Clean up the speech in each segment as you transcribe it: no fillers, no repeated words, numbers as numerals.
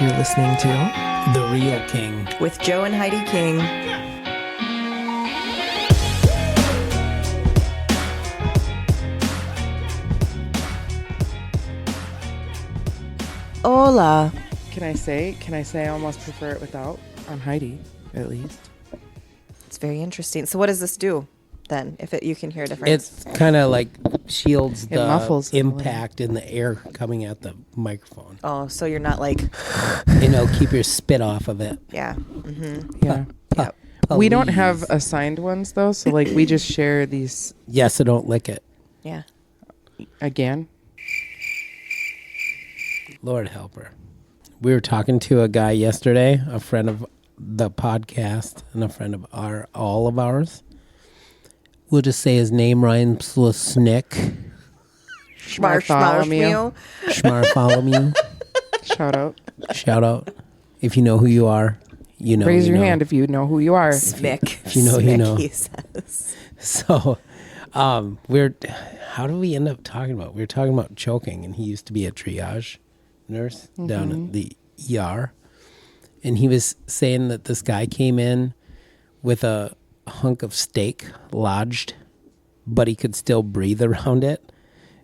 You're listening to The Real King with Joe and Heidi King. Hola. Can I say I almost prefer it without on Heidi, at least. It's very interesting. So what does this do then, if you can hear a difference? It's kind of like shields It the muffles it a little. impact in the air coming at the microphone. Oh, so you're not like, Keep your spit off of it. yeah. Yeah. Yep. We don't Please. have assigned ones though, so like we just share these Yes, so don't lick it. Yeah. again. Lord help her. We were talking to a guy yesterday, a friend of the podcast and a friend of all of ours. We'll just say his name rhymes with Snick. Bartholomew. Schmartholomew. Shout out. Shout out. If you know who you are, you know. Raise you your know. hand if you know who you are. Smick. If you know, you Smick, know. he says. So, how do we end up talking about? We were talking about choking, and he used to be a triage nurse down at the ER, and he was saying that this guy came in with a hunk of steak lodged, but he could still breathe around it.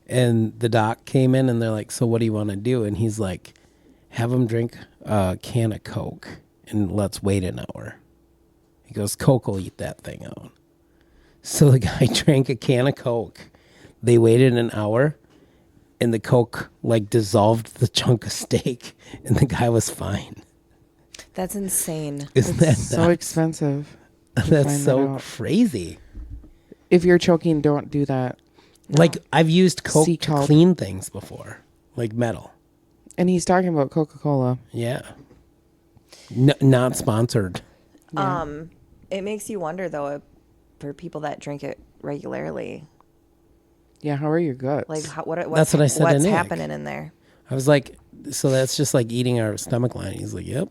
And the doc came in, and they're like, "So what do you want to do?" And he's like, "Have him drink a can of Coke, and let's wait an hour." He goes, "Coke will eat that thing out." So the guy drank a can of Coke. They waited an hour, and the Coke dissolved the chunk of steak, and the guy was fine. That's insane. Isn't that So nuts? expensive. to That's find so that out. crazy. If you're choking, don't do that. I've used Coke Seek to help. clean things before, like metal. And he's talking about Coca-Cola. Yeah. Not sponsored. It makes you wonder, though, for people that drink it regularly, Yeah, how are your guts? like what's That's what I said to what's Nick. happening in there. I was like, so that's just like eating our stomach lining. He's like, yep.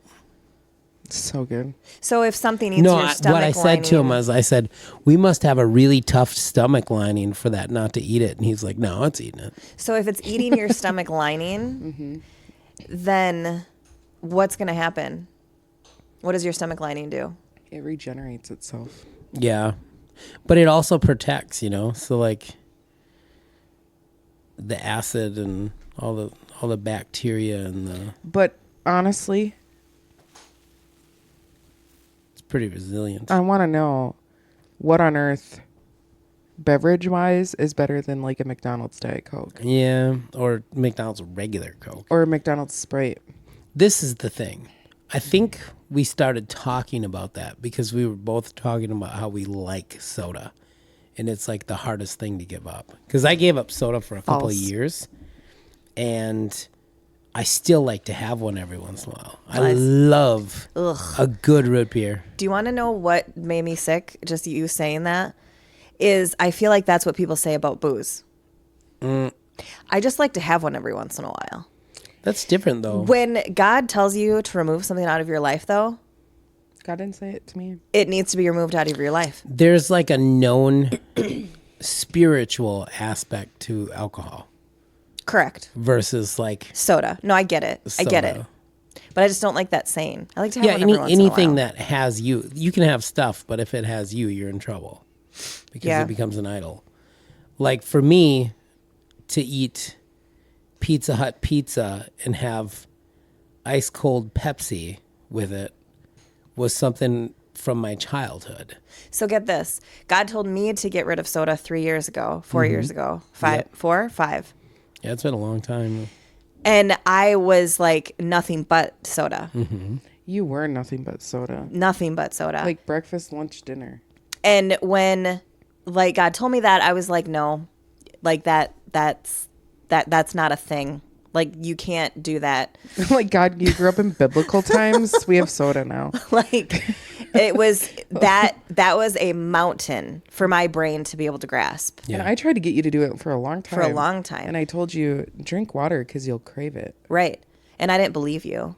So good. So if something eats No, your stomach what I said to him lining- was, I said, we must have a really tough stomach lining for that not to eat it. And he's like, no, it's eating it. So if it's eating your stomach lining, then what's going to happen? What does your stomach lining do? It regenerates itself. Yeah. But it also protects, so the acid and all the bacteria and But honestly, it's pretty resilient. I want to know what on earth, beverage-wise, is better than like a McDonald's Diet Coke Yeah. Or McDonald's regular Coke. or a McDonald's Sprite. This is the thing. I think we started talking about that because we were both talking about how we like soda. And it's like the hardest thing to give up. Because I gave up soda for a couple of False. years. And I still like to have one every once in a while. I Nice. love a good root beer. Do you want to know what made me sick? Just you saying that is I feel like that's what people say about booze. I just like to have one every once in a while. That's different, though. When God tells you to remove something out of your life, though, God didn't say it to me. it needs to be removed out of your life. There's like a known spiritual aspect to alcohol Correct. versus like Soda. No, I get it. I get it. soda. But I just don't like that saying. I like to have Yeah, one every once in a anything while. that has you can have stuff, but if it has you're in trouble because Yeah. it becomes an idol. Like for me, to eat Pizza Hut pizza and have ice cold Pepsi with it was something from my childhood. So get this. God told me to get rid of soda 3 years ago, 4 years ago, five. Yeah, it's been a long time. And I was like nothing but soda. You were nothing but soda. Nothing but soda. Like breakfast, lunch, dinner. And when like God told me that, I was like, no, like that's not a thing. Like you can't do that. Like, God, you grew up in biblical times. We have soda now. Like it was that was a mountain for my brain to be able to grasp. And I tried to get you to do it for a long time. For a long time. And I told you, drink water because you'll crave it. Right. And I didn't believe you.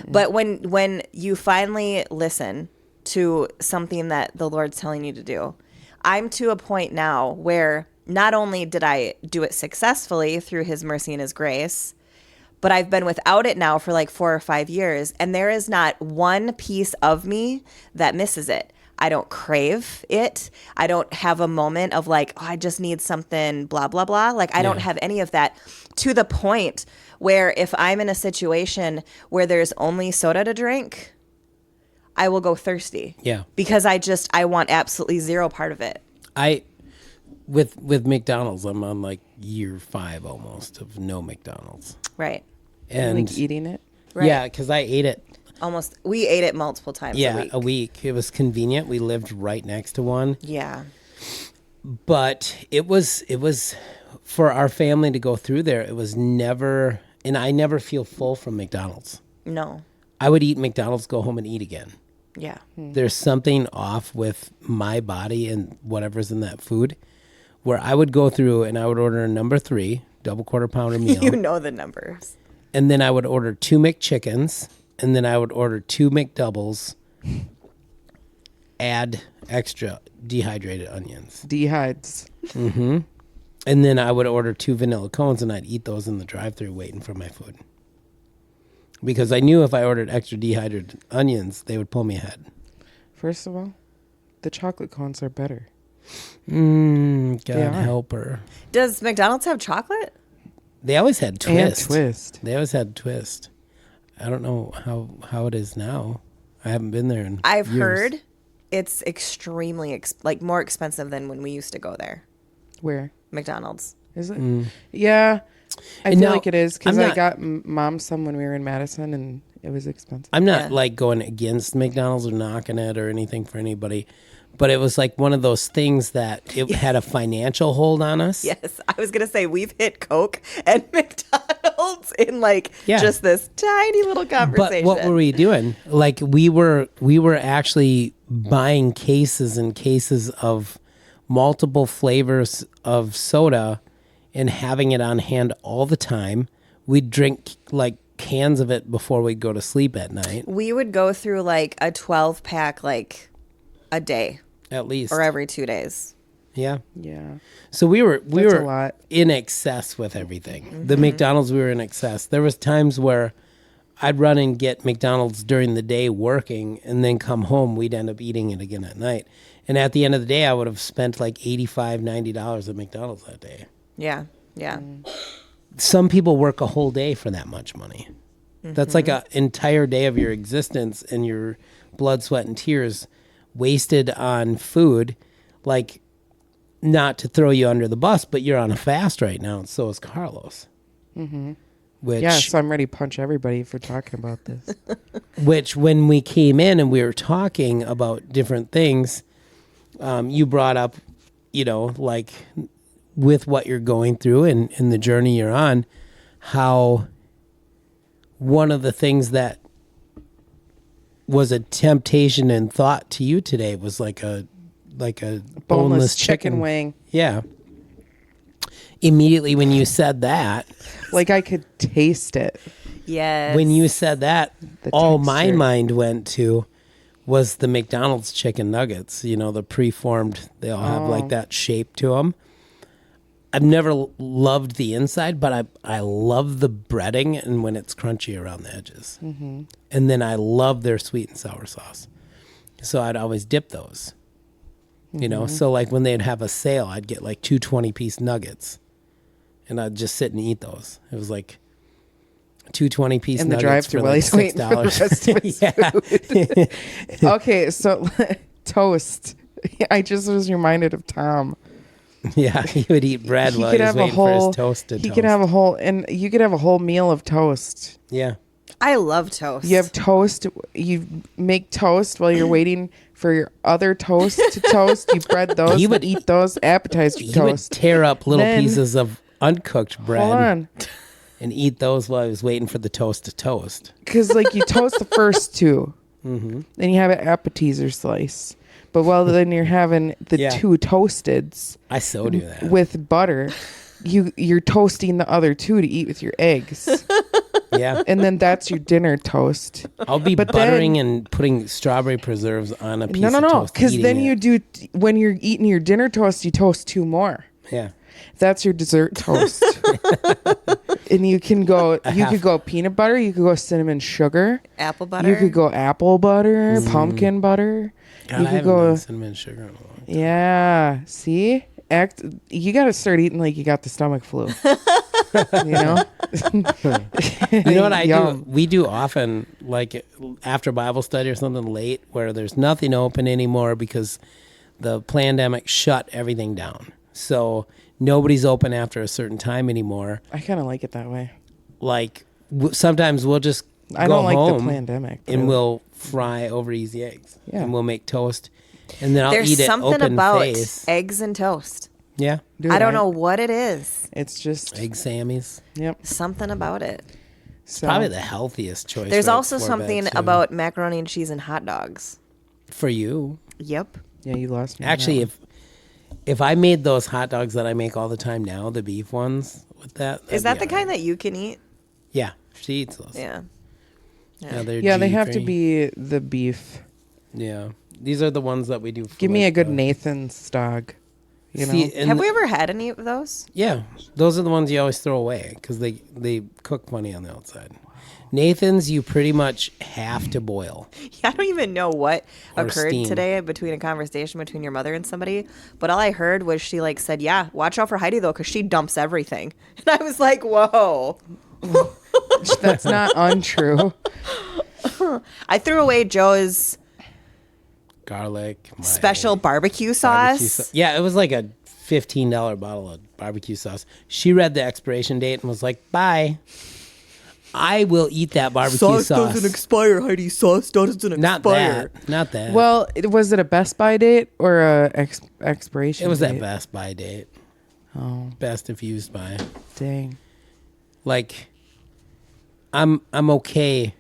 But when you finally listen to something that the Lord's telling you to do, I'm to a point now where not only did I do it successfully through his mercy and his grace, but I've been without it now for like 4 or 5 years, and there is not one piece of me that misses it. I don't crave it. I don't have a moment of like, oh, I just need something, blah, blah, blah. Like, I don't have any of that, to the point where if I'm in a situation where there's only soda to drink, I will go thirsty. Yeah. Because I want absolutely zero part of it. With McDonald's, I'm on like year 5 almost of no McDonald's. Right. And Like eating it. Right. yeah, because I ate it. We ate it multiple times A week. It was convenient. We lived right next to one. Yeah. But it was for our family to go through there. It was never, and I never feel full from McDonald's. No. I would eat McDonald's, go home and eat again. Yeah. There's something off with my body and whatever's in that food, where I would go through and I would order a number 3 double quarter pounder meal. You know the numbers. And then I would order 2 McChickens, and then I would order 2 McDoubles, add extra dehydrated onions. Dehydes. And then I would order 2 vanilla cones, and I'd eat those in the drive-thru waiting for my food. Because I knew if I ordered extra dehydrated onions, they would pull me ahead. First of all, the chocolate cones are better. God are. help her. Does McDonald's have chocolate? They always had twist. And twist. They always had twist. I don't know how it is now. I haven't been there in I've years. heard it's extremely more expensive than when we used to go there. Where? McDonald's. Is it? Yeah. I And feel now, like it is because I'm I not- got mom some when we were in Madison and it was expensive. I'm not Yeah. like going against McDonald's or knocking it or anything for anybody, but it was like one of those things that it had a financial hold on us. Yes, I was gonna say we've hit Coke and McDonald's in like Yeah. just this tiny little conversation. But what were we doing? Like we were actually buying cases and cases of multiple flavors of soda and having it on hand all the time. We'd drink like cans of it before we'd go to sleep at night, We would go through like a 12-pack like a day at least. or every 2 days. Yeah. Yeah. So we were That's a lot. in excess with everything. The McDonald's, we were in excess. There was times where I'd run and get McDonald's during the day working, and then come home. We'd end up eating it again at night. And at the end of the day, I would have spent like $85, $90 at McDonald's that day. Yeah, yeah. Some people work a whole day for that much money. That's like an entire day of your existence and your blood, sweat, and tears wasted on food. Like, not to throw you under the bus, but you're on a fast right now, and so is Carlos. Which, Yeah, so I'm ready to punch everybody for talking about this. which when we came in and we were talking about different things, you brought up, like with what you're going through and the journey you're on, how one of the things that was a temptation and thought to you today was like a Boneless chicken wing. Yeah. Immediately when you said that, Like I could taste it. Yes. when you said that, The all my texture. mind went to was the McDonald's chicken nuggets. The preformed. They all have like that shape to them. I've never loved the inside, but I love the breading and when it's crunchy around the edges. Mm-hmm. And then I love their sweet and sour sauce. So I'd always dip those. So like when they'd have a sale, I'd get like 2 20-piece nuggets. And I'd just sit and eat those. It was like 2 20-piece In the nuggets drive-thru for while like he's waiting for the $6. rest of his Okay, so toast. I just was reminded of Tom. Yeah, he would eat bread He while could he was have a waiting for whole. his toast to He toast. could have a whole, and you could have a whole meal of toast. Yeah. I love toast. You have toast. You make toast while you're waiting for your other toast to toast. You bread those. He You would- eat those appetizer He toast. would tear up little Then- pieces of uncooked Hold bread on, and eat those while I was waiting for the toast to toast. because like you toast the first two, Mm-hmm. then you have an appetizer slice. But while then you're having the Yeah. two toasteds I so do that. with butter, you're toasting the other two to eat with your eggs, Yeah. and then that's your dinner toast. I'll be But buttering then- and putting strawberry preserves on a piece No, of toast. because eating then it. you do when you're eating your dinner toast, you toast two more. Yeah. That's your dessert toast. And you can go, you could go peanut butter, you could go cinnamon sugar, Apple butter. you could go apple butter, pumpkin butter. God, You I could haven't go, done cinnamon sugar in a long time. yeah. See, you got to start eating like you got the stomach flu. You know. You know what I do? Yum. We do often, like after Bible study or something late, where there's nothing open anymore because the pandemic shut everything down. So nobody's open after a certain time anymore. I kind of like it that way. Like sometimes we'll just I go don't like home the pandemic. and but- we'll fry over easy eggs. Yeah. And we'll make toast, and then I'll There's eat it something open about face. eggs and toast. Yeah, Dude, I don't know what it is. It's just egg Sammys. yep. Something about it. So Probably the healthiest choice. There's right also before something bed, too. about macaroni and cheese and hot dogs. for you. Yep. yeah, you lost me. on Actually, that if I made those hot dogs that I make all the time now, the beef ones with that, Is that the kind that you can eat? Yeah, she eats those. Yeah. Yeah, they're one. Yeah, they have to G-free. be the beef. Yeah, these are the ones that we do. For Give me a like good the- Nathan's dog. You know. See, and Have we ever had any of those? Yeah, those are the ones you always throw away because they cook funny on the outside. Nathan's, you pretty much have to boil. I don't even know what Or occurred steam. today between a conversation between your mother and somebody, but all I heard was she like said, "Yeah, watch out for Heidi though, because she dumps everything." And I was like, "Whoa!" That's not untrue. I threw away Joe's Garlic, my special barbecue barbecue sauce. sau- Yeah, it was like a $15 bottle of barbecue sauce. She read the expiration date and was like, "Bye. I will eat that barbecue sauce." expire, Heidi. Sauce doesn't Not that. Not that. Well, was it a Best Buy date or a expiration? it was date? that Best Buy date. Oh, Best if used by. dang. Like, I'm okay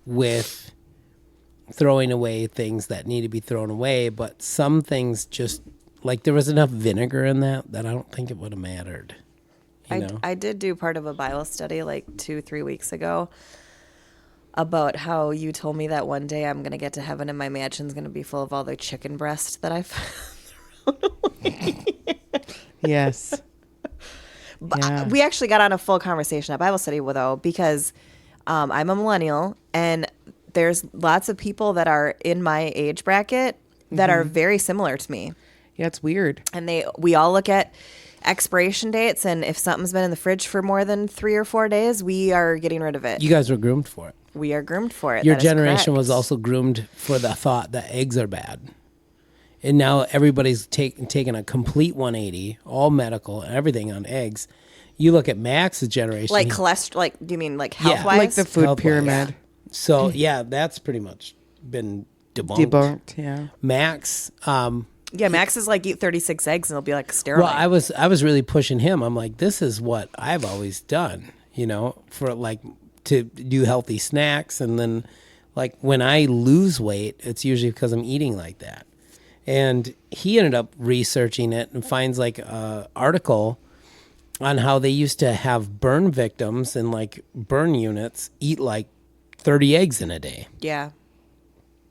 with throwing away things that need to be thrown away, but some things just like there was enough vinegar in that I don't think it would have mattered. You know? I did do part of a Bible study like 2-3 weeks ago about how you told me that one day I'm gonna get to heaven and my mansion's gonna be full of all the chicken breast that I found. Yes. Yeah. We actually got on a full conversation at Bible study though because I'm a millennial and there's lots of people that are in my age bracket that are very similar to me. Yeah, it's weird. And we all look at expiration dates, and if something's been in the fridge for more than 3 or 4 days, we are getting rid of it. You guys were groomed for it. We are groomed for it. Your That is generation correct. was also groomed for the thought that eggs are bad. And now everybody's taking a complete 180, all medical and everything on eggs. You look at Max's generation. like he- cholesterol. Like, do you mean like Yeah. health wise? Like the food Health-wise. pyramid. So, yeah, that's pretty much been Debunked. Yeah. Max, yeah, Max is like eat 36 eggs and it'll be like sterile. well, I was really pushing him. I'm like, this is what I've always done, you know, for like to do healthy snacks. And then like when I lose weight, it's usually because I'm eating like that. And he ended up researching it and finds like a article on how they used to have burn victims in like burn units eat like 30 eggs in a day. yeah.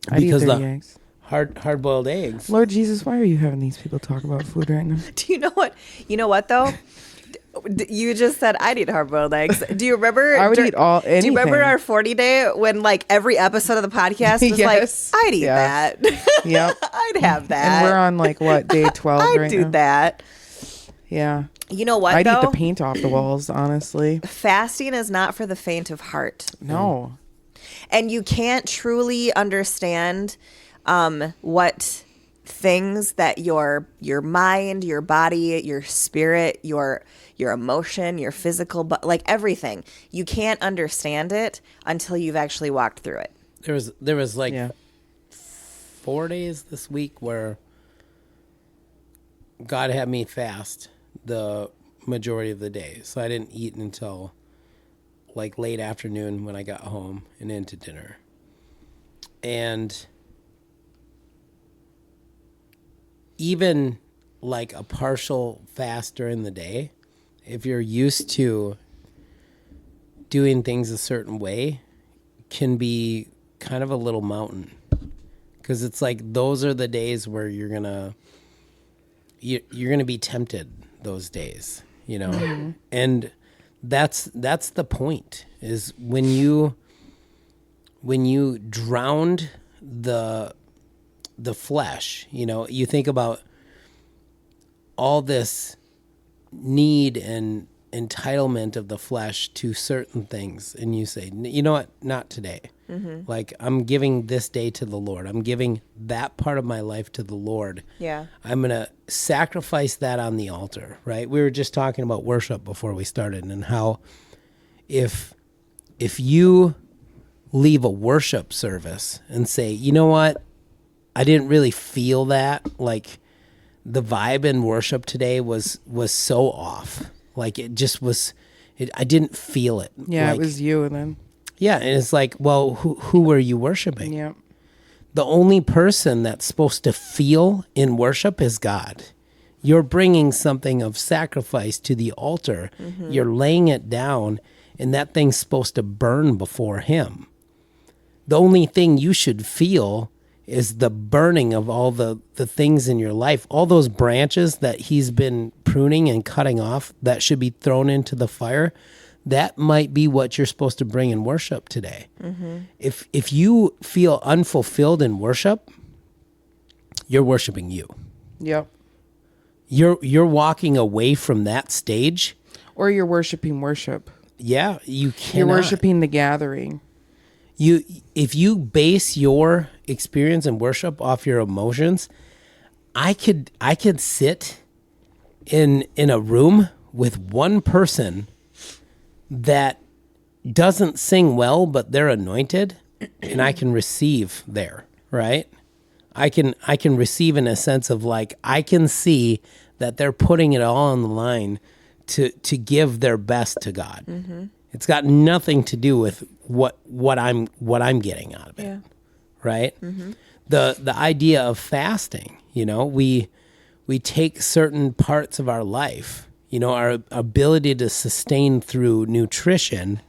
I'd eat Because 30 the- eggs. Hard boiled eggs. Lord Jesus, why are you having these people talk about food right now? Do you know what? You know what though? You just said I'd eat hard-boiled eggs. Do you remember? I would eat all Do you remember anything. our 40 day when like every episode of the podcast was Yes. like I'd eat Yeah. that. Yep. I'd have that. And we're on like what, day 12 I'd right do now? that. Yeah. You know what I'd though? eat the paint off the walls, honestly. Fasting is not for the faint of heart. No. And you can't truly understand what things that your mind, your body, your spirit, your emotion, your physical, but like everything, you can't understand it until you've actually walked through it. There was like Yeah. 4 days this week where God had me fast the majority of the day. So I didn't eat until like late afternoon when I got home and into dinner. And even like a partial fast during the day, if you're used to doing things a certain way, can be kind of a little mountain. Because it's like those are the days where you're gonna be tempted those days, you know. And That's the point, is when you drowned the flesh, you think about all this need and entitlement of the flesh to certain things, and you say, you know what, not today. Like, I'm giving this day to the Lord. I'm giving that part of my life to the Lord. Yeah. I'm going to sacrifice that on the altar, right? We were just talking about worship before we started, and how if you leave a worship service and say, you know what, I didn't really feel that, like the vibe in worship today was so off. Like, it just was, I didn't feel it. Yeah, like, it was you then. Yeah, and it's like, well, who were you worshiping? Yeah. The only person that's supposed to feel in worship is God. You're bringing something of sacrifice to the altar. You're laying it down, and that thing's supposed to burn before him. The only thing you should feel is the burning of all the things in your life. All those branches that he's been pruning and cutting off that should be thrown into the fire. That might be what you're supposed to bring in worship today. If you feel unfulfilled in worship, you're worshiping you. Yep. You're walking away from that stage. Or you're worshiping worship. Yeah, you cannot. You're worshiping the gathering. If you base your experience in worship off your emotions, I could sit in a room with one person that doesn't sing well, but they're anointed, and I can receive there, right? I can receive in a sense of, like, I can see that they're putting it all on the line to give their best to God. It's got nothing to do with what I'm getting out of it. Yeah. Right? The idea of fasting, we take certain parts of our life, our ability to sustain through nutrition,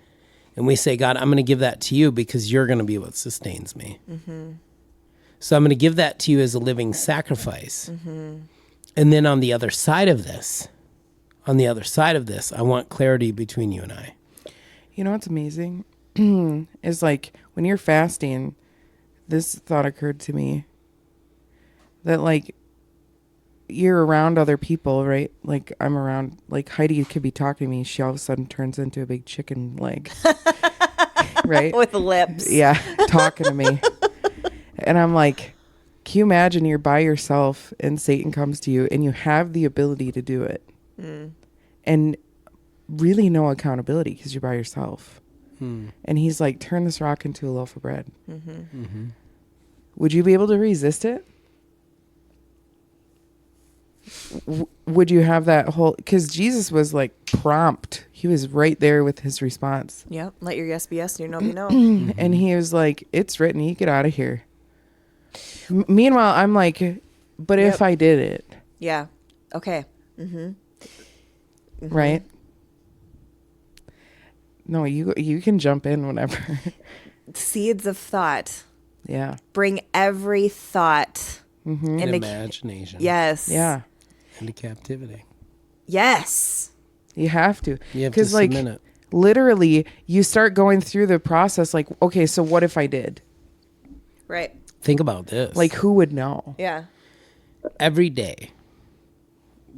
and we say, God, I'm going to give that to you because you're going to be what sustains me. So I'm going to give that to you as a living sacrifice. And then on the other side of this, I want clarity between you and I. You know what's amazing? Is like when you're fasting, this thought occurred to me that, like, you're around other people, right? Like, I'm around, like, Heidi could be talking to me. She all of a sudden turns into a big chicken leg. Right? With the lips. Yeah, talking to me. And I'm like, can you imagine you're by yourself and Satan comes to you and you have the ability to do it? And really no accountability because you're by yourself. And he's like, turn this rock into a loaf of bread. Would you be able to resist it? Would you have that whole, because Jesus was like prompt. He was right there with his response. Yep. Let your yes be yes and your no be no. And he was like, it's written, you get out of here. Meanwhile, I'm like, but if I did it. Yeah. Okay. Right? No, you can jump in whenever. Seeds of thought. Yeah. Bring every thought And imagination. Yes. Yeah. Into captivity. Yes. You have to. You have to Because, like, submit it. literally, you start going through the process like, okay, so what if I did? Right. Think about this. Like, who would know? Yeah. Every day,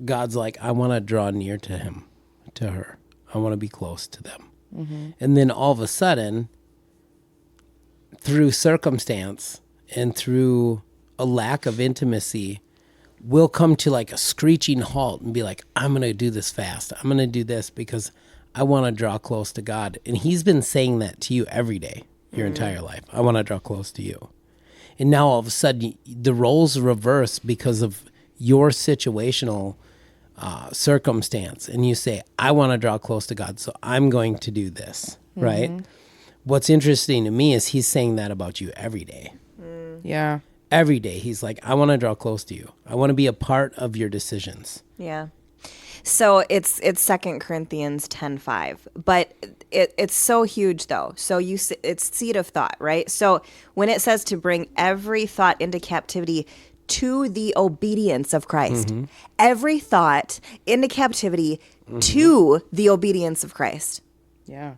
God's like, I want to draw near to him, to her. I want to be close to them. And then all of a sudden, through circumstance and through a lack of intimacy, we'll come to like a screeching halt and be like, I'm going to do this fast. I'm going to do this because I want to draw close to God. And he's been saying that to you every day, your entire life. I want to draw close to you. And now all of a sudden, the roles reverse because of your situational circumstance. And you say, I want to draw close to God, so I'm going to do this, right? What's interesting to me is he's saying that about you every day. Yeah. Every day, he's like, I want to draw close to you. I want to be a part of your decisions. Yeah. So it's 2 Corinthians 10:5, but it's so huge though. So it's seed of thought, right? So when it says to bring every thought into captivity to the obedience of Christ, every thought into captivity to the obedience of Christ Yeah.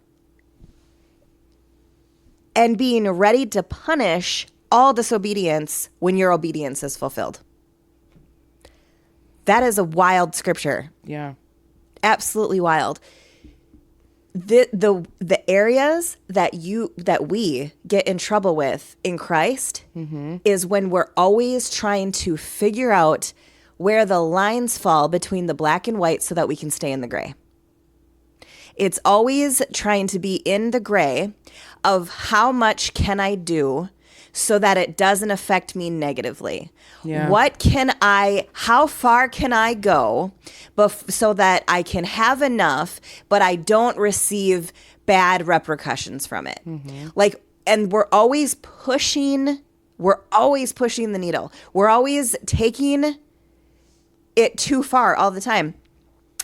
and being ready to punish all disobedience when your obedience is fulfilled. That is a wild scripture. Yeah. Absolutely wild. The areas that we get in trouble with in Christ is when we're always trying to figure out where the lines fall between the black and white so that we can stay in the gray. It's always trying to be in the gray of how much can I do so that it doesn't affect me negatively. Yeah. How far can I go so that I can have enough, but I don't receive bad repercussions from it? And we're always pushing the needle. We're always taking it too far all the time.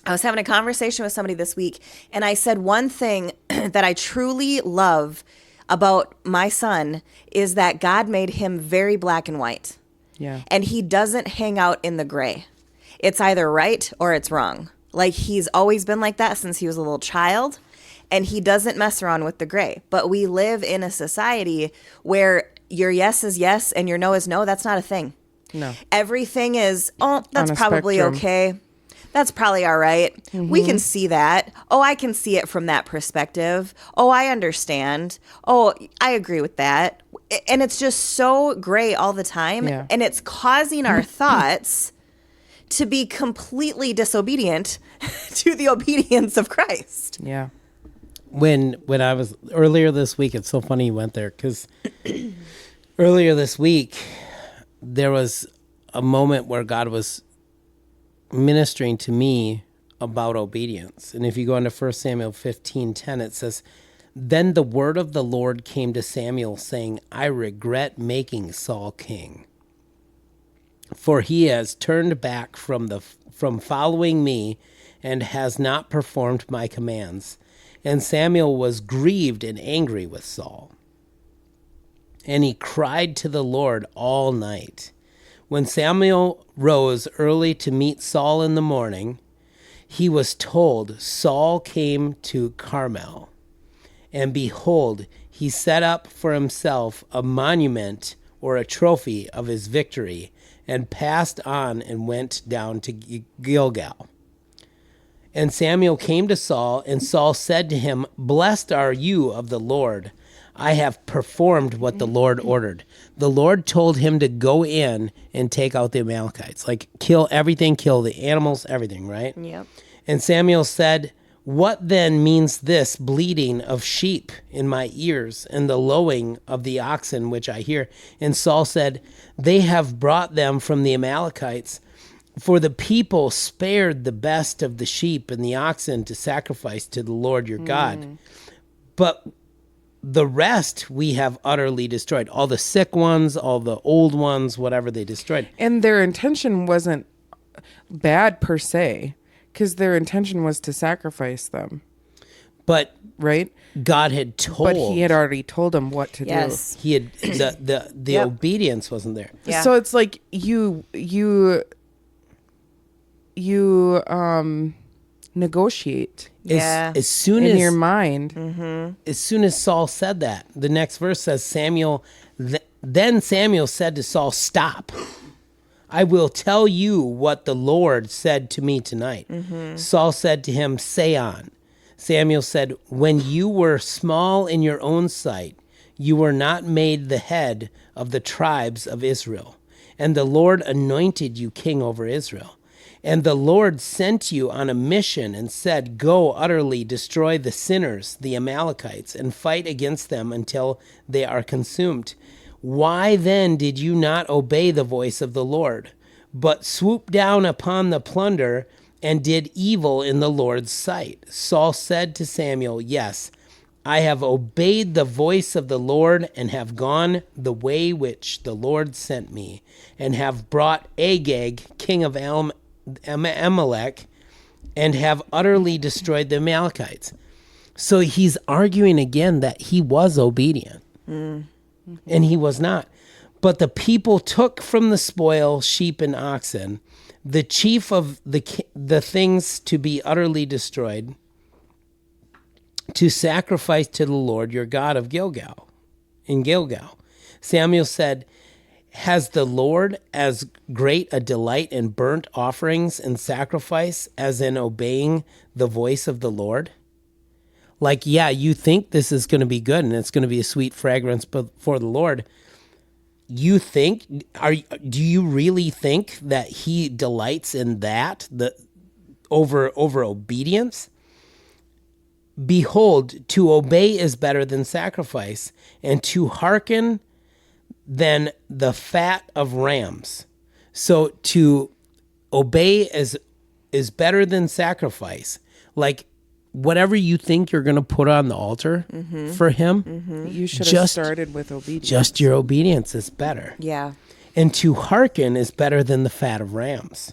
I was having a conversation with somebody this week, and I said one thing that I truly love about my son is that God made him very black and white. Yeah. And he doesn't hang out in the gray. It's either right or it's wrong. Like, he's always been like that since he was a little child, and he doesn't mess around with the gray. But we live in a society where your yes is yes and your no is no. That's not a thing. No. Everything is, that's On a probably spectrum. okay. That's probably all right. We can see that. Oh, I can see it from that perspective. Oh, I understand. Oh, I agree with that. And it's just so gray all the time. Yeah. And it's causing our thoughts to be completely disobedient to the obedience of Christ. Yeah. When I was earlier this week, it's so funny you went there because earlier this week there was a moment where God was ministering to me about obedience. And if you go into 1 Samuel 15:10, it says, "Then the word of the Lord came to Samuel, saying, I regret making Saul king, for he has turned back from following me and has not performed my commands. And Samuel was grieved and angry with Saul. And he cried to the Lord all night. When Samuel rose early to meet Saul in the morning, he was told, Saul came to Carmel. And behold, he set up for himself a monument or a trophy of his victory, and passed on and went down to Gilgal. And Samuel came to Saul, and Saul said to him, Blessed are you of the Lord. I have performed what the Lord ordered. The Lord told him to go in and take out the Amalekites, like kill everything, kill the animals, everything, right? Yep. And Samuel said, What then means this bleating of sheep in my ears and the lowing of the oxen which I hear? And Saul said, They have brought them from the Amalekites, for the people spared the best of the sheep and the oxen to sacrifice to the Lord your God. But the rest we have utterly destroyed. All the sick ones, all the old ones, whatever they destroyed. And their intention wasn't bad per se, because their intention was to sacrifice them, But right? God had told. But he had already told them what to Yes. He had the Yep. obedience wasn't there. do. Yeah. So it's like you negotiate Yeah. As soon in as your mind. as soon as Saul said that, the next verse says then Samuel said to Saul, Stop. I will tell you what the Lord said to me tonight. Saul said to him, Say on. Samuel said, When you were small in your own sight, you were not made the head of the tribes of Israel. And the Lord anointed you king over Israel. And the Lord sent you on a mission and said, Go utterly destroy the sinners, the Amalekites, and fight against them until they are consumed. Why then did you not obey the voice of the Lord, but swooped down upon the plunder and did evil in the Lord's sight? Saul said to Samuel, Yes, I have obeyed the voice of the Lord and have gone the way which the Lord sent me, and have brought Agag, king of Amalek, and have utterly destroyed the Amalekites. So he's arguing again that he was obedient. And he was not. But the people took from the spoil sheep and oxen. the chief of the things to be utterly destroyed, to sacrifice to the Lord your God of Gilgal, in Gilgal. Samuel said, has the Lord as great a delight in burnt offerings and sacrifice as in obeying the voice of the Lord? Like, yeah, you think this is going to be good and it's going to be a sweet fragrance before the Lord. Do you really think that he delights in that, over obedience? Behold, to obey is better than sacrifice, and to hearken than the fat of rams. So to obey is better than sacrifice. Like, whatever you think you're going to put on the altar for him, You should have started with obedience. just your obedience is better. Yeah. And to hearken is better than the fat of rams.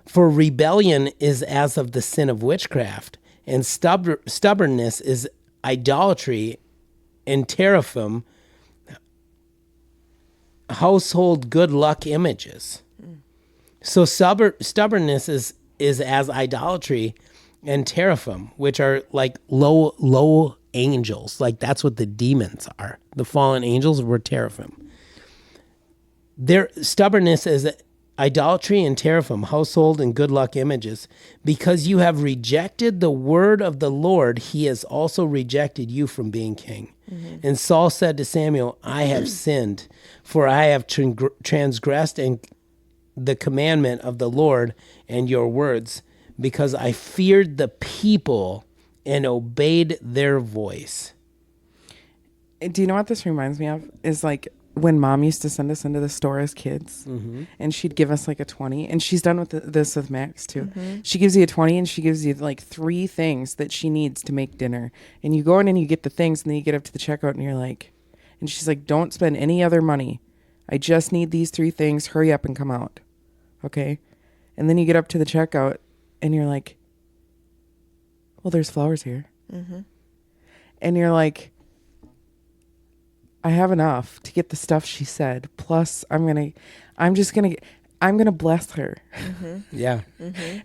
For rebellion is as of the sin of witchcraft, and stubbornness is idolatry, and teraphim, household good luck images. So stubbornness is as idolatry and teraphim, which are like low angels. Like, that's what the demons are. The fallen angels were teraphim. Their stubbornness is idolatry and teraphim, household and good luck images. Because you have rejected the word of the Lord, he has also rejected you from being king. And Saul said to Samuel, I have sinned, for I have transgressed in the commandment of the Lord and your words, because I feared the people and obeyed their voice. Do you know what this reminds me of? Is like when mom used to send us into the store as kids, and she'd give us like a 20, and she's done with this with Max too. She gives you a 20 and she gives you like 3 things that she needs to make dinner, and you go in and you get the things, and then you get up to the checkout and you're like, and she's like, don't spend any other money. I just need these 3 things. Hurry up and come out. Okay. And then you get up to the checkout and you're like, well, there's flowers here. And you're like, I have enough to get the stuff she said. Plus, I'm going to bless her. Yeah.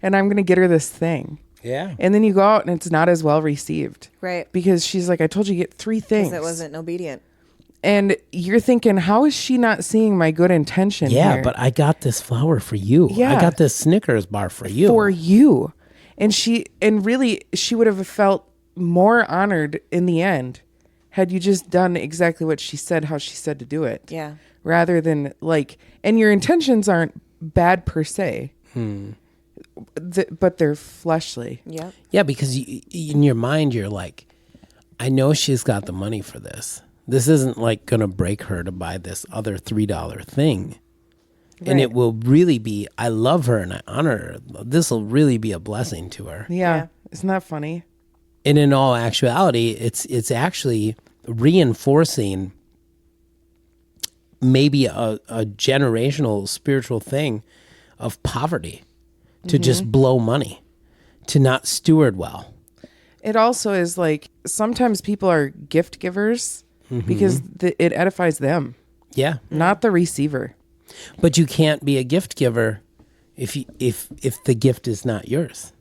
And I'm going to get her this thing. Yeah. And then you go out and it's not as well received. Right. Because she's like, I told you to get 3 things. Because it wasn't obedient. And you're thinking, how is she not seeing my good intention Yeah, here? but I got this flower for you. Yeah. I got this Snickers bar for you. For you. And really, she would have felt more honored in the end had you just done exactly what she said, how she said to do it. Yeah. Rather than like, and your intentions aren't bad per se, but they're fleshly. Yep. Yeah, because in your mind, you're like, I know she's got the money for this. This isn't like going to break her to buy this other $3 thing. And Right. it will really be, I love her and I honor her. This will really be a blessing to her. Yeah. Isn't that funny? And in all actuality, it's actually reinforcing maybe a generational spiritual thing of poverty, to just blow money, to not steward well. It also is like, sometimes people are gift givers because it edifies them, Yeah. not the receiver. But you can't be a gift giver if the gift is not yours.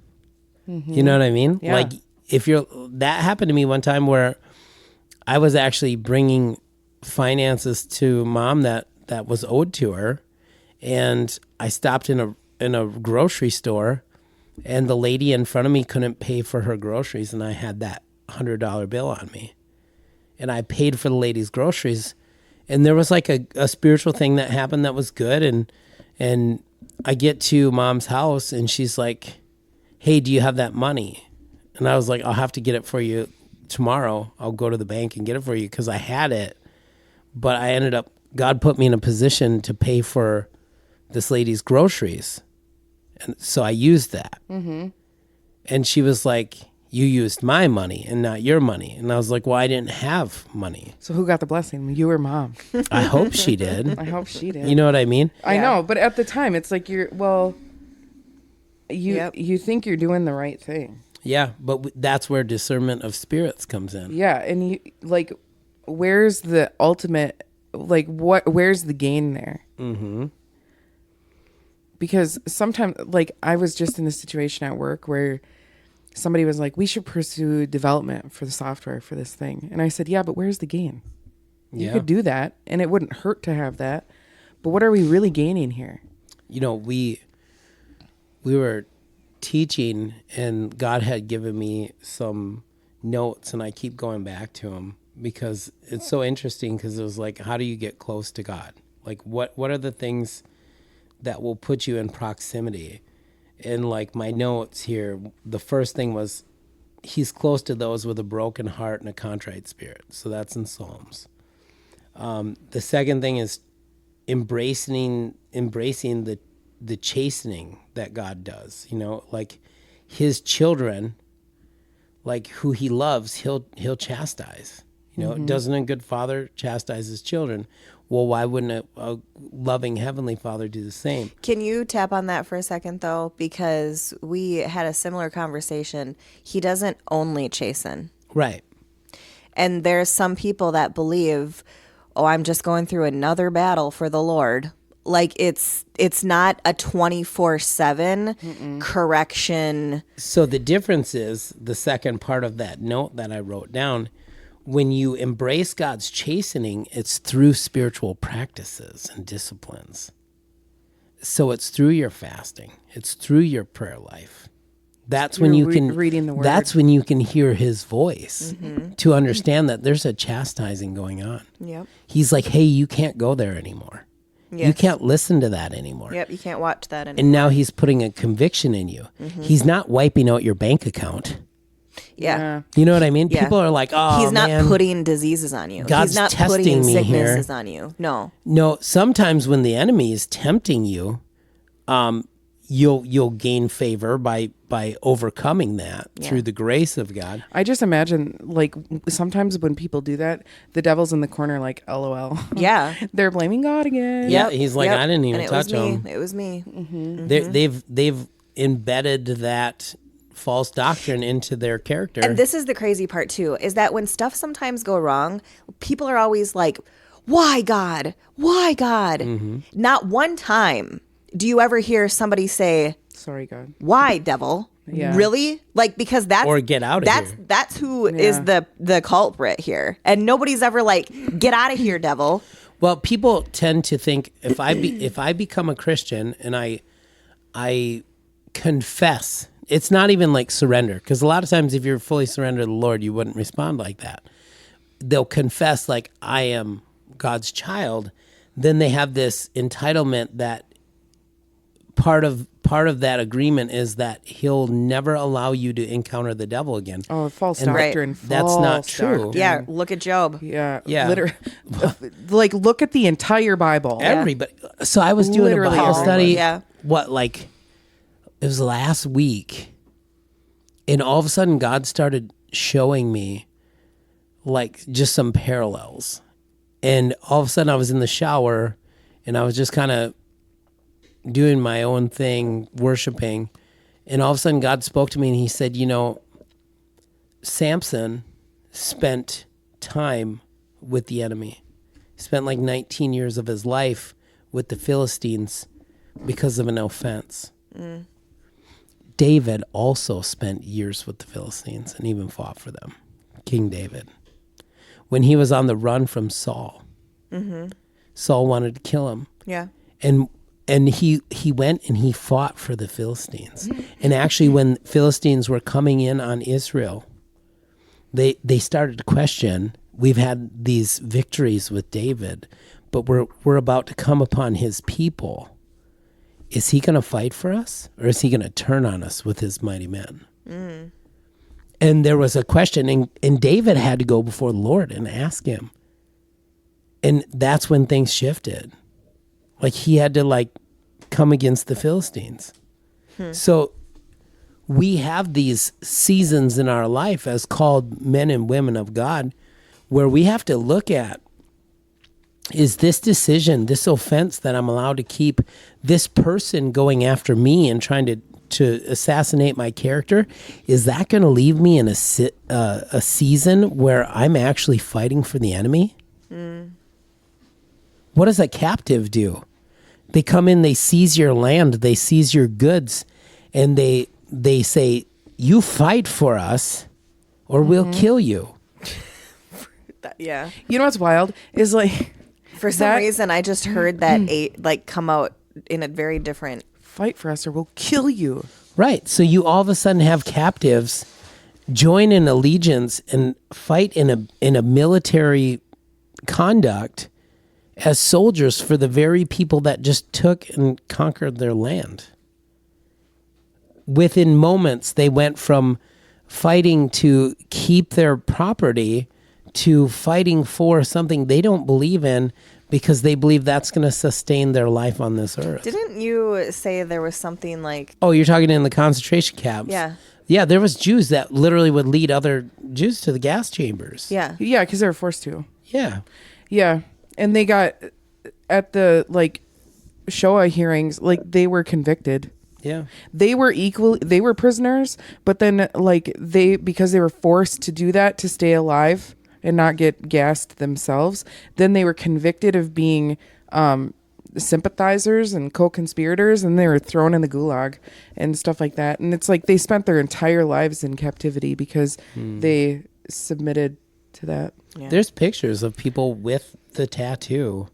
You know what I mean? Yeah. Like, that happened to me one time where I was actually bringing finances to mom that was owed to her, and I stopped in a grocery store, and the lady in front of me couldn't pay for her groceries, and I had that $100 bill on me, and I paid for the lady's groceries. And there was like a spiritual thing that happened that was good. And I get to mom's house and she's like, hey, do you have that money? And I was like, I'll have to get it for you tomorrow. I'll go to the bank and get it for you, because I had it. But I ended up, God put me in a position to pay for this lady's groceries. And so I used that. And she was like, you used my money and not your money. And I was like, well, I didn't have money. So who got the blessing? You or mom? I hope she did. I hope she did. You know what I mean? I Yeah. know, but at the time, it's like you Yep. you think you're doing the right thing. Yeah, but that's where discernment of spirits comes in. Yeah, and you like, where's the ultimate? Like, where's the gain there? Because sometimes, like, I was just in a situation at work where somebody was like, we should pursue development for the software for this thing. And I said, yeah, but where's the gain? You could do that, and it wouldn't hurt to have that. But what are we really gaining here? You know, we were teaching, and God had given me some notes, and I keep going back to them because it's so interesting, because it was like, how do you get close to God? Like, what are the things that will put you in proximity? And like my notes here, the first thing was, he's close to those with a broken heart and a contrite spirit. So that's in Psalms. The second thing is embracing the chastening that God does. You know, like his children, like who he loves, he'll chastise. You know, doesn't a good father chastise his children? Well, why wouldn't a loving heavenly father do the same? Can you tap on that for a second, though? Because we had a similar conversation. He doesn't only chasten. Right. And there's some people that believe, oh, I'm just going through another battle for the Lord. Like it's not a 24/7 correction. So the difference is the second part of that note that I wrote down. When you embrace God's chastening, it's through spiritual practices and disciplines. So it's through your fasting. It's through your prayer life. That's when you can reading the word. That's when you can hear his voice to understand that there's a chastising going on. Yep. He's like, hey, you can't go there anymore. You Yes. can't listen to that anymore. Yep, you can't watch that anymore. And now he's putting a conviction in you. He's not wiping out your bank account. Yeah. You know what I mean? Yeah. People are like, oh, He's not man. putting diseases on you. God's He's not testing putting me here. sicknesses on you. No. No, sometimes when the enemy is tempting you, you'll gain favor by overcoming that through the grace of God. I just imagine, like, sometimes when people do that, the devil's in the corner, like, LOL. Yeah. They're blaming God again. Yeah, he's like, Yep. I didn't even And touch him. It was me. They've embedded that false doctrine into their character. And this is the crazy part too, is that when stuff sometimes go wrong, people are always like, why God? Why God? Not one time do you ever hear somebody say, Sorry, God. why, devil? Yeah. Really? Like, because that's Or get out of that's here. that's who is the culprit here. And nobody's ever like, get out of here, devil. Well, people tend to think if I become a Christian and I confess, it's not even like surrender, because a lot of times if you're fully surrendered to the Lord, you wouldn't respond like that. They'll confess like, I am God's child. Then they have this entitlement that part of that agreement is that he'll never allow you to encounter the devil again. Oh, false And doctrine. that's not false true. doctrine. Yeah, look at Job. Yeah. Yeah. Literally. Like, look at the entire Bible. Everybody. So I was doing Literally a Bible all study. Yeah. It was last week, and all of a sudden God started showing me like just some parallels, and all of a sudden I was in the shower and I was just kind of doing my own thing, worshiping, and all of a sudden God spoke to me and he said, you know, Samson spent time with the enemy. He spent like 19 years of his life with the Philistines because of an offense. David also spent years with the Philistines and even fought for them. King David. When he was on the run from Saul, Saul wanted to kill him. Yeah. And he went and he fought for the Philistines. And actually when Philistines were coming in on Israel, they started to question, we've had these victories with David, but we're about to come upon his people. Is he going to fight for us, or is he going to turn on us with his mighty men? And there was a question, and David had to go before the Lord and ask him. And that's when things shifted. Like he had to like come against the Philistines. So we have these seasons in our life as called men and women of God where we have to look at, is this decision, this offense that I'm allowed to keep, this person going after me and trying to assassinate my character, is that going to leave me in a season where I'm actually fighting for the enemy? What does a captive do? They come in, they seize your land, they seize your goods, and they say, you fight for us or we'll kill you. Yeah. You know what's wild is like For some reason, I just heard that come out in a very different. Fight for us or we'll kill you. Right. So you all of a sudden have captives join in allegiance and fight in a military conduct as soldiers for the very people that just took and conquered their land. Within moments, they went from fighting to keep their property to fighting for something they don't believe in because they believe that's going to sustain their life on this earth. Didn't you say there was something like... Oh, you're talking in the concentration camps? Yeah. Yeah, there was Jews that literally would lead other Jews to the gas chambers. Yeah. Yeah, because they were forced to. Yeah. Yeah. And they got, at the, like, Shoah hearings, like, they were convicted. Yeah. They were prisoners, but then, like, because they were forced to do that to stay alive and not get gassed themselves, then they were convicted of being sympathizers and co-conspirators, and they were thrown in the gulag and stuff like that. And it's like they spent their entire lives in captivity because they submitted to that. Yeah. There's pictures of people with the tattoo.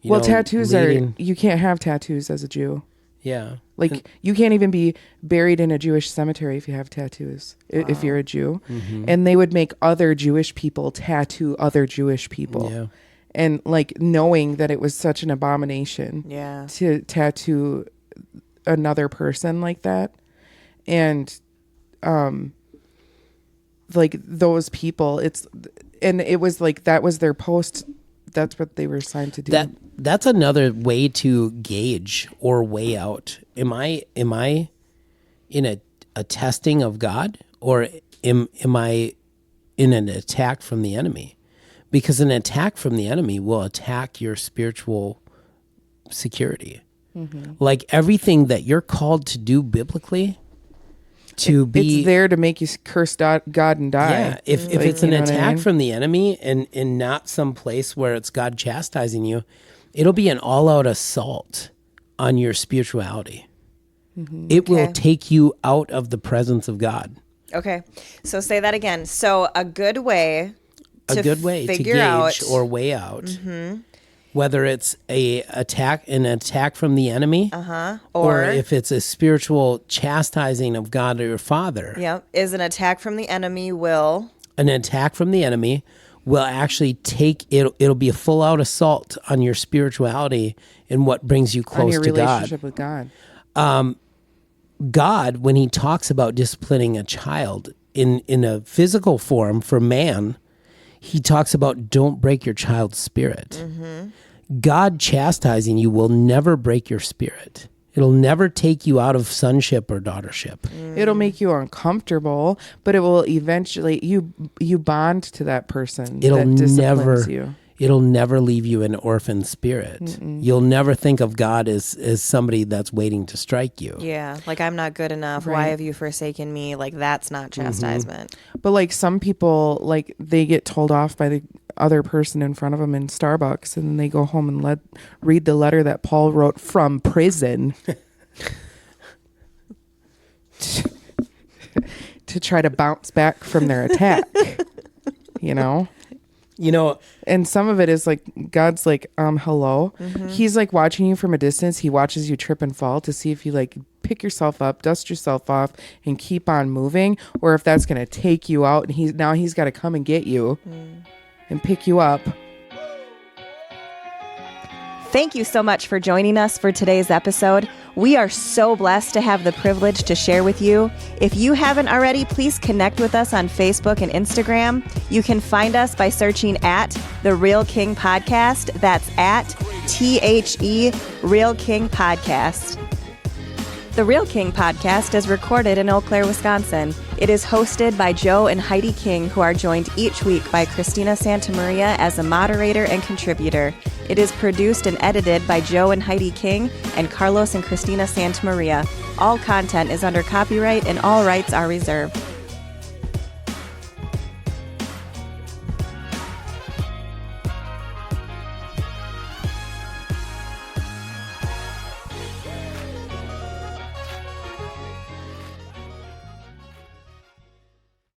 Tattoos you can't have tattoos as a Jew. Yeah. Like, you can't even be buried in a Jewish cemetery if you have tattoos, if you're a Jew. Mm-hmm. And they would make other Jewish people tattoo other Jewish people. Yeah. And, like, knowing that it was such an abomination to tattoo another person like that. And, like, those people, it was like, that was their post. That's what they were assigned to do. That's another way to gauge or weigh out. Am I in a testing of God, or am I in an attack from the enemy? Because an attack from the enemy will attack your spiritual security. Mm-hmm. Like everything that you're called to do biblically, it's there to make you curse God and die. Yeah, if it's an attack from the enemy and not some place where it's God chastising you, it'll be an all-out assault on your spirituality. Mm-hmm. It will take you out of the presence of God. Okay, so say that again. So a good way to gauge out or weigh out whether it's an attack from the enemy, or if it's a spiritual chastising of God or your Father. Yeah, is an attack from the enemy will actually take it. It'll be a full out assault on your spirituality and what brings you close to God. On your relationship with God. God, when he talks about disciplining a child in a physical form for man, he talks about don't break your child's spirit. Mm-hmm. God chastising you will never break your spirit. It'll never take you out of sonship or daughtership. It'll make you uncomfortable, but it will eventually you bond to that person. It'll never leave you an orphan spirit. Mm-mm. You'll never think of God as somebody that's waiting to strike you. Yeah, like I'm not good enough. Right. Why have you forsaken me? Like that's not chastisement. Mm-hmm. But like some people, like they get told off by the other person in front of them in Starbucks, and then they go home and read the letter that Paul wrote from prison to try to bounce back from their attack. And some of it is like God's like, hello. Mm-hmm. He's like watching you from a distance. He watches you trip and fall to see if you like pick yourself up, dust yourself off, and keep on moving, or if that's going to take you out. And he's got to come and get you and pick you up. Thank you so much for joining us for today's episode. We are so blessed to have the privilege to share with you. If you haven't already, please connect with us on Facebook and Instagram. You can find us by searching at The Real King Podcast. That's at THE Real King Podcast. The Real King Podcast is recorded in Eau Claire, Wisconsin. It is hosted by Joe and Heidi King, who are joined each week by Christina Santamaria as a moderator and contributor. It is produced and edited by Joe and Heidi King and Carlos and Christina Santamaria. All content is under copyright and all rights are reserved.